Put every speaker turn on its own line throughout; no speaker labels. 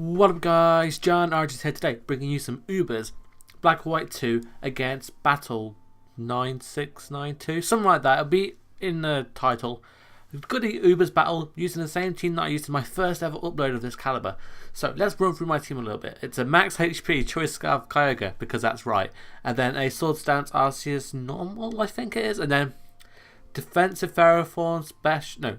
What up guys, JohnOrigins here today, bringing you some Ubers, BW2 against Battle9692, something like that. It'll be in the title. Good Ubers battle using the same team that I used in my first ever upload of this caliber. So let's run through my team a little bit. It's a max HP choice scarf kyorgre, because that's right, and then a sword stance Arceus normal, I think it is, and then defensive Ferrothorn, special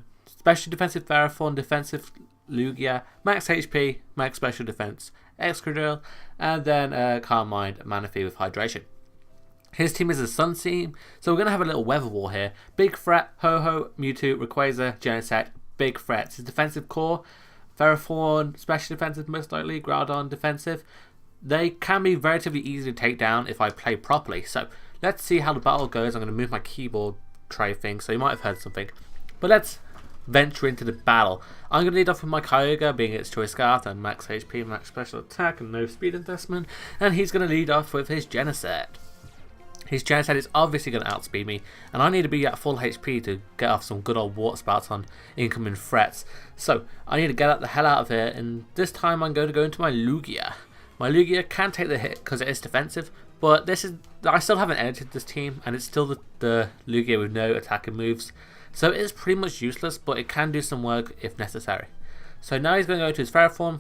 defensive Ferrothorn, defensive Lugia, max HP, max special defense, excadrill, and then Calm Mind, Manaphy with hydration. His team is a Sun team, so we're going to have a little weather war here. Big threat, Ho-Ho, Mewtwo, Rayquaza, Genesect, big threats. His defensive core, Ferrothorn, special defensive most likely, Groudon defensive. They can be relatively easy to take down if I play properly. So let's see how the battle goes. I'm going to move my keyboard tray thing, so you might have heard something. But let's venture into the battle. I'm going to lead off with my Kyogre, being its choice scarf, and max HP, max special attack, and no speed investment. And he's going to lead off with his Genesect. His Genesect is obviously going to outspeed me, and I need to be at full HP to get off some good old water spouts on incoming threats. So I need to get the hell out of here, and this time I'm going to go into my Lugia. My Lugia can take the hit because it is defensive, but I still haven't edited this team, and it's still the Lugia with no attacking moves. So it is pretty much useless, but it can do some work if necessary. So now he's going to go to his Ferrothorn.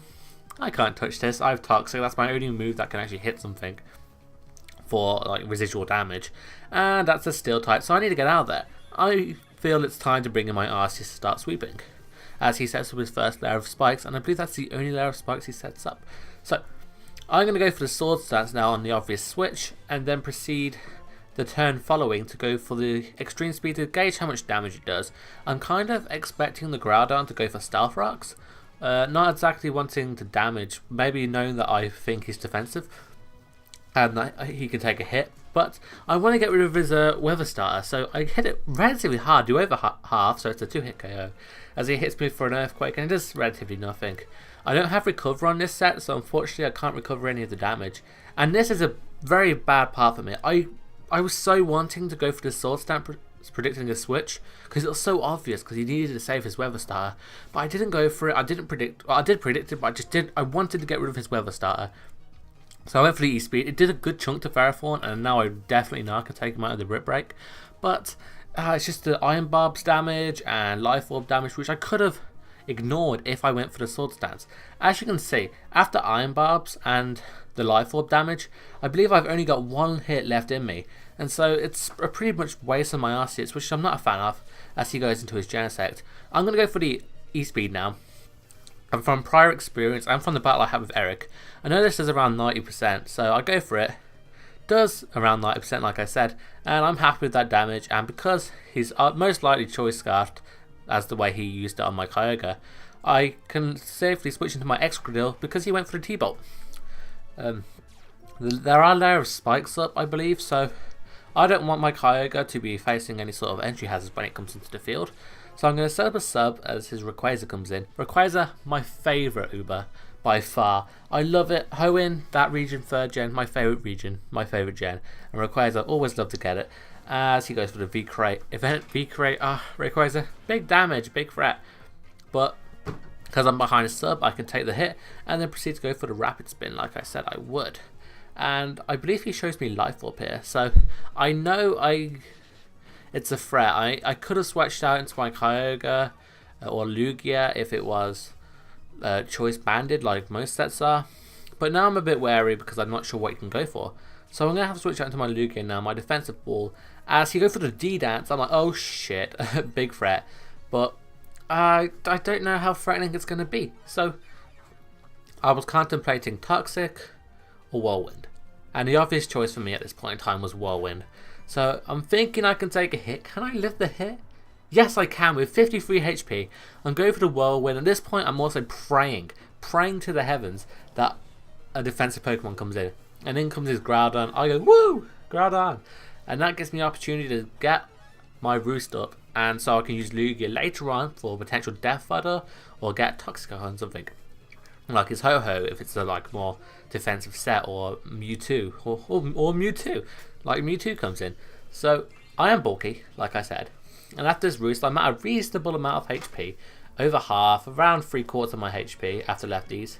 I can't touch this, I have Toxic, that's my only move that can actually hit something for like residual damage. And that's a Steel type, so I need to get out of there. I feel it's time to bring in my Arceus to start sweeping, as he sets up his first layer of spikes, and I believe that's the only layer of spikes he sets up. So I'm going to go for the sword stance now on the obvious switch, and then proceed the turn following to go for the extreme speed to gauge how much damage it does. I'm kind of expecting the Groudon to go for Stealth Rocks, not exactly wanting to damage, maybe knowing that I think he's defensive and that he can take a hit, but I want to get rid of his Weather Starter, so I hit it relatively hard, do over half, so it's a 2-hit KO, as he hits me for an Earthquake, and it does relatively nothing. I don't have Recover on this set, so unfortunately I can't recover any of the damage, and this is a very bad part for me. I was so wanting to go for the Sword Stance predicting a switch, because it was so obvious, because he needed to save his Weather Starter, but I didn't go for it. I didn't predict, well, I did predict it, but I wanted to get rid of his Weather Starter. So I went for the E-Speed. It did a good chunk to Ferrothorn, and now I definitely know I can take him out of the Rip Break, but it's just the Iron Barb's damage and Life Orb damage, which I could have ignored if I went for the Sword Stance. As you can see, after Iron Barbs and the Life Orb damage, I believe I've only got one hit left in me, and so it's a pretty much waste on my Arceus, which I'm not a fan of, as he goes into his Genesect. I'm going to go for the E-Speed now, and from prior experience and from the battle I had with Eric, I know this is around 90%, so I go for it. Does around 90% like I said, and I'm happy with that damage, and because he's most likely choice scarfed, as the way he used it on my Kyogre, I can safely switch into my excadrill because he went for the T-Bolt. There are a layer of spikes up, I believe, so I don't want my Kyogre to be facing any sort of entry hazards when it comes into the field. So I'm going to set up a sub as his Rayquaza comes in. Rayquaza, my favourite Uber by far. I love it. Hoenn, that region, 3rd gen, my favourite region, my favourite gen. And Rayquaza, always love to get it. As he goes for the V-Crate. Event V-Crate, Rayquaza, big damage, big threat. But because I'm behind a sub, I can take the hit and then proceed to go for the Rapid Spin like I said I would. And I believe he shows me Life Orb here, so I know it's a threat. I could have switched out into my Kyogre or Lugia if it was choice banded like most sets are, but now I'm a bit wary because I'm not sure what he can go for. So I'm going to have to switch out into my Lugia now, my defensive ball. As he goes for the D-Dance, I'm like, oh shit, big threat. But I don't know how threatening it's going to be. So I was contemplating Toxic or Whirlwind. And the obvious choice for me at this point in time was Whirlwind. So I'm thinking I can take a hit. Can I live the hit? Yes, I can with 53 HP. I'm going for the Whirlwind. At this point, I'm also praying to the heavens that a defensive Pokemon comes in. And in comes his Groudon. I go, woo, Groudon. And that gives me the opportunity to get my Roost up. And so I can use Lugia later on for potential Death Fodder or get Toxic on something. Like his Ho-Ho if it's a like more defensive set, or Mewtwo, or Mewtwo. Like Mewtwo comes in. So I am bulky, like I said. And after this Roost, I'm at a reasonable amount of HP. Over half, around 3/4 of my HP after lefties.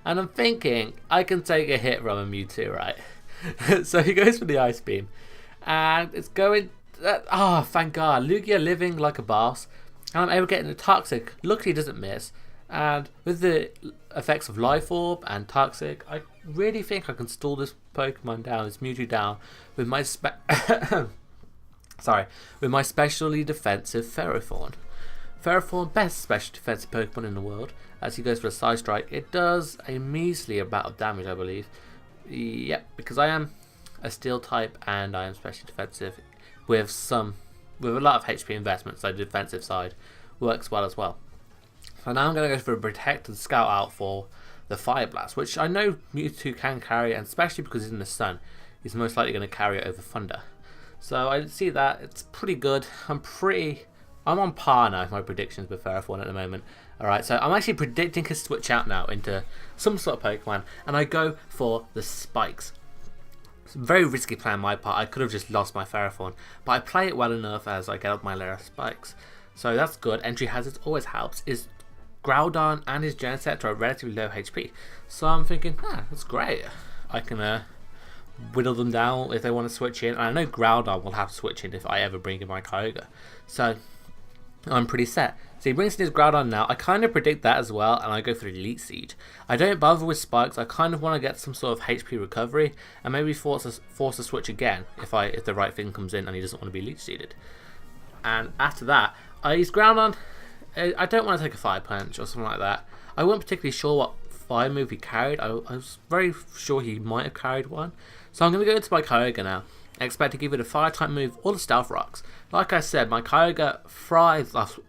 And I'm thinking I can take a hit from a Mewtwo, right? So he goes for the Ice Beam, and it's going. Thank God, Lugia living like a boss, and I'm able to get into Toxic. Luckily, he doesn't miss. And with the effects of Life Orb and Toxic, I really think I can stall this Pokemon down, this Mewtwo down, with my with my specially defensive Ferrothorn. Ferrothorn, best special defensive Pokemon in the world. As he goes for a Side Strike, it does a measly amount of damage, I believe. Yep, because I am a Steel type and I am specially defensive with a lot of HP investment, so the defensive side works well as well. So now I'm going to go for a Protect and Scout out for the Fire Blast, which I know Mewtwo can carry, and especially because he's in the sun, he's most likely going to carry it over Thunder. So I see that, it's pretty good. I'm on par now with my predictions with Ferrothorn at the moment. Alright, so I'm actually predicting to switch out now into some sort of Pokemon, and I go for the Spikes. It's a very risky play on my part. I could have just lost my Ferrothorn, but I play it well enough as I get up my layer of Spikes. So that's good. Entry hazards always helps. Is Groudon and his Genesect are relatively low HP, so I'm thinking, that's great. I can whittle them down if they want to switch in, and I know Groudon will have to switch in if I ever bring in my Kyogre, so I'm pretty set. So he brings in his Groudon now. I kind of predict that as well, and I go for Elite Siege. I don't bother with Spikes. I kind of want to get some sort of HP recovery, and maybe force a switch again if the right thing comes in and he doesn't want to be Elite Seeded. And after that, I use Groudon. I don't want to take a Fire Punch or something like that. I wasn't particularly sure what fire move he carried. I was very sure he might have carried one. So I'm going to go into my Kyogre now. I expect to give it a Fire type move or the Stealth Rocks. Like I said, my Kyogre thrives off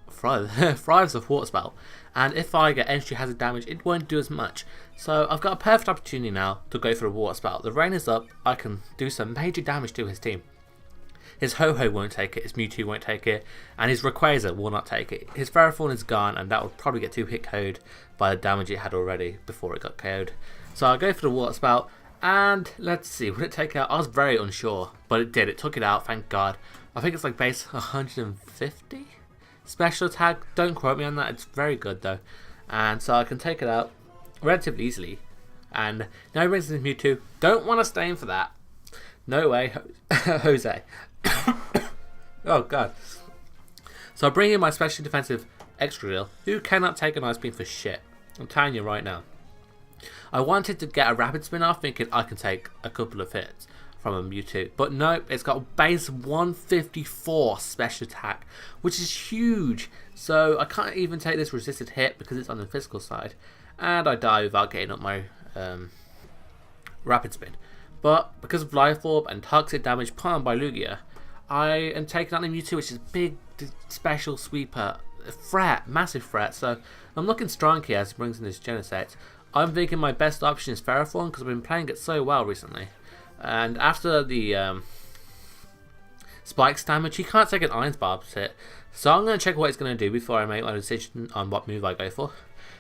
Water Spell, and if I get entry hazard damage, it won't do as much. So I've got a perfect opportunity now to go for a Water Spell. The rain is up, I can do some major damage to his team. His Ho-Ho won't take it, his Mewtwo won't take it, and his Rayquaza will not take it. His Ferrothorn is gone, and that will probably get 2-hit KO'd by the damage it had already before it got KO'd. So I'll go for the Water Spout, and let's see, would it take it out? I was very unsure, but it did. It took it out, thank God. I think it's like base 150? Special attack, don't quote me on that, it's very good though. And so I can take it out relatively easily. And now he brings in Mewtwo. Don't want to stay in for that. No way, Jose. Oh God. So I bring in my special defensive excadrill, who cannot take an Ice Beam for shit. I'm telling you right now. I wanted to get a Rapid Spin off, thinking I can take a couple of hits from a Mewtwo, but nope, it's got base 154 special attack, which is huge. So I can't even take this resisted hit because it's on the physical side, and I die without getting up my Rapid Spin. But because of Life Orb and Toxic damage put on by Lugia, I am taking out the Mewtwo, which is a big special sweeper threat, massive threat. So I'm looking strong here as he brings in his Genesect. I'm thinking my best option is Ferrothorn because I've been playing it so well recently. And after the Spikes damage, he can't take an Iron Barb's hit. So I'm going to check what he's going to do before I make my decision on what move I go for.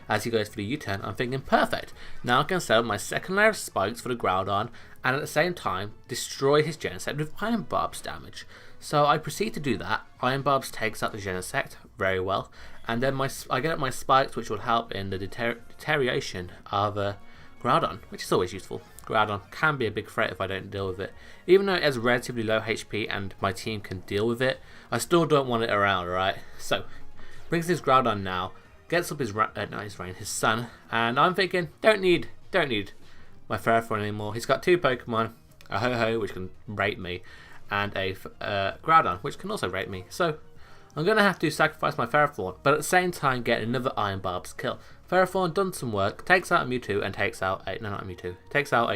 As he goes for the U-turn, I'm thinking perfect. Now I can set up my second layer of Spikes for the Groudon, and at the same time destroy his Genesect with Iron Barb's damage. So I proceed to do that. Iron Barbs takes out the Genesect very well, and then I get up my Spikes, which will help in the deterioration of Groudon, which is always useful. Groudon can be a big threat if I don't deal with it. Even though it has relatively low HP and my team can deal with it, I still don't want it around, alright? So, brings his Groudon now, gets up his his son, and I'm thinking, don't need my Ferrothorn anymore. He's got two Pokemon, a Ho-Ho, which can rape me, and a Groudon, which can also rape me. So, I'm going to have to sacrifice my Ferrothorn, but at the same time get another Iron Barb's kill. Ferrothorn done some work, takes out a Mewtwo, and takes out a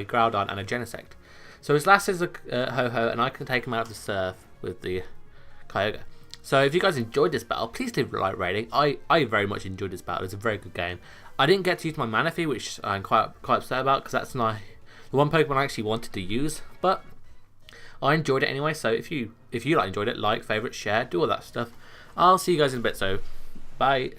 Groudon and a Genesect. So his last is a Ho-Ho, and I can take him out of the surf with the Kyogre. So if you guys enjoyed this battle, please leave a like rating. I very much enjoyed this battle. It's a very good game. I didn't get to use my Manaphy, which I'm quite upset about, because that's the one Pokemon I actually wanted to use, but I enjoyed it anyway. So if you enjoyed it, like, favorite, share, do all that stuff. I'll see you guys in a bit, so bye.